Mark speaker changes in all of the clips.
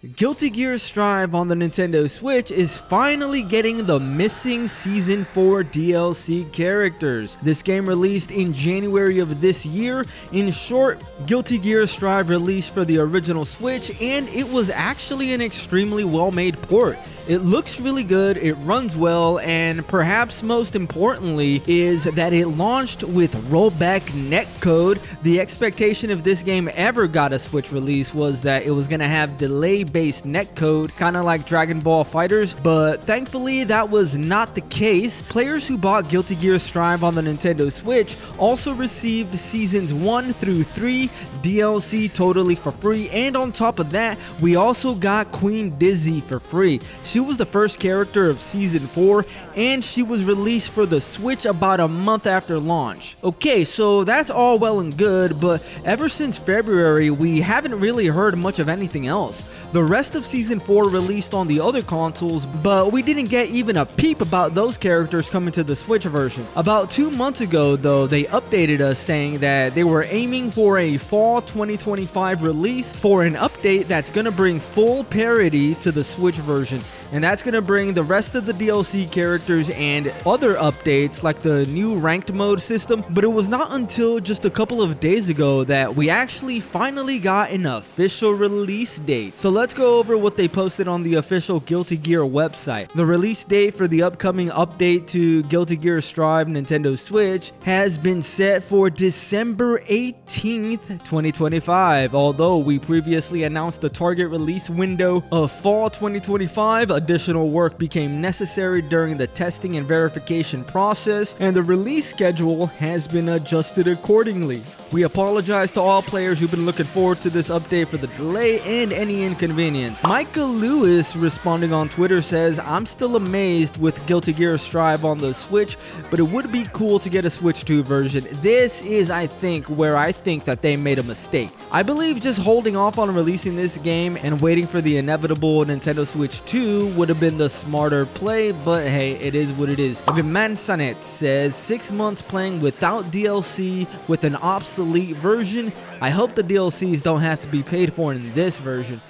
Speaker 1: Guilty Gear Strive on the Nintendo Switch is finally getting the missing Season 4 DLC characters. This game released in January of this year. In short, Guilty Gear Strive released for the original Switch, and it was actually an extremely well-made port. It looks really good, it runs well, and perhaps most importantly is that it launched with rollback netcode. The expectation if this game ever got a Switch release was that it was going to have delay-based netcode, kind of like Dragon Ball FighterZ, but thankfully that was not the case. Players who bought Guilty Gear Strive on the Nintendo Switch also received Seasons 1 through 3 DLC totally for free, and on top of that, we also got Queen Dizzy for free. She was the first character of Season 4, and she was released for the Switch about a month after launch. Okay, so that's all well and good, but ever since February, we haven't really heard much of anything else. The rest of Season 4 released on the other consoles, but we didn't get even a peep about those characters coming to the Switch version. About 2 months ago, though, they updated us saying that they were aiming for a fall 2025 release for an update that's going to bring full parity to the Switch version. And that's going to bring the rest of the DLC characters and other updates like the new ranked mode system. But it was not until just a couple of days ago that we actually finally got an official release date. So let's go over what they posted on the official Guilty Gear website. The release date for the upcoming update to Guilty Gear Strive Nintendo Switch has been set for December 18th, 2025. Although we previously announced the target release window of fall 2025, additional work became necessary during the testing and verification process, and the release schedule has been adjusted accordingly. We apologize to all players who've been looking forward to this update for the delay and any inconvenience. Micah Lewis, responding on Twitter, says, "I'm still amazed with Guilty Gear Strive on the Switch, but it would be cool to get a Switch 2 version. This is, I think, where I think that they made a mistake. I believe just holding off on releasing this game and waiting for the inevitable Nintendo Switch 2 would have been the smarter play, but hey, it is what it is." Vimansanet says, 6 months playing without DLC with an obsolete version. I hope the DLCs don't have to be paid for in this version.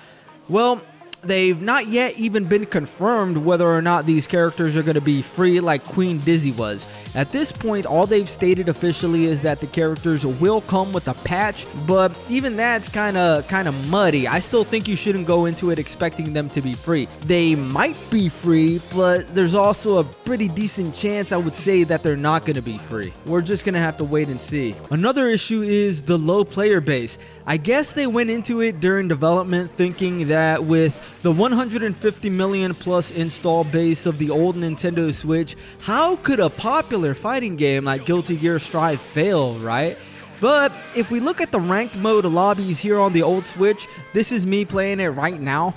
Speaker 1: Well, they've not yet even been confirmed whether or not these characters are going to be free like Queen Dizzy was. At this point, all they've stated officially is that the characters will come with a patch, but even that's kind of muddy. I still think you shouldn't go into it expecting them to be free. They might be free, but there's also a pretty decent chance, I would say, that they're not going to be free. We're just going to have to wait and see. Another issue is the low player base. I guess they went into it during development thinking that with the 150 million plus install base of the old Nintendo Switch, how could a popular fighting game like Guilty Gear Strive fail, right? But if we look at the ranked mode lobbies here on the old Switch, this is me playing it right now.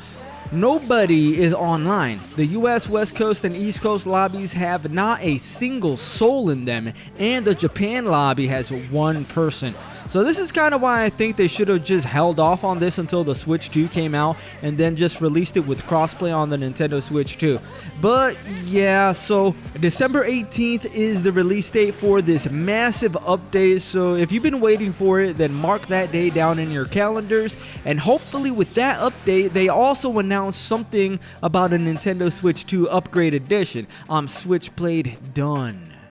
Speaker 1: Nobody is online. The US West Coast and East Coast lobbies have not a single soul in them, and the Japan lobby has one person. So this is kind of why I think they should have just held off on this until the Switch 2 came out and then just released it with crossplay on the Nintendo Switch 2. But yeah, so December 18th is the release date for this massive update. So if you've been waiting for it, then mark that day down in your calendars. And hopefully with that update, they also announced something about a Nintendo Switch 2 upgrade edition. SwitchPlayed done.